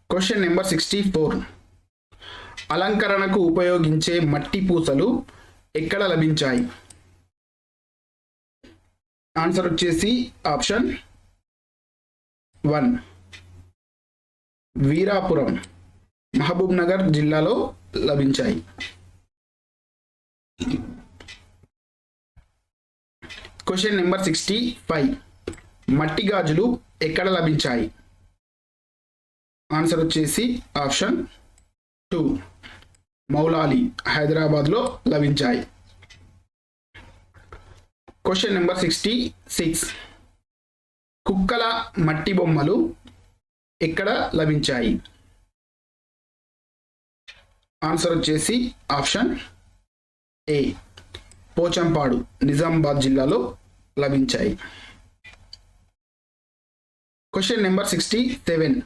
Question number 64. అలంకరణకు ఉపయోగించే మట్టి పూసలు ఎక్కడ లభించాయి? ఆన్సర్ వచ్చేసి ఆప్షన్ 1 వీరాపురం, మహబూబ్ నగర్ జిల్లాలో లభించాయి. Question number 65. మట్టి గాజులు ఎక్కడ లభించాయి? ఆన్సర్ వచ్చేసి ఆప్షన్ 2 మౌలాలి, హైదరాబాద్లో లభించాయి. Question number 66. కుక్కల మట్టి బొమ్మలు ఎక్కడ లభించాయి? ఆన్సర్ వచ్చేసి ఆప్షన్ ఏ పోచంపాడు, నిజామాబాద్ జిల్లాలో లభించాయి. Question number 67.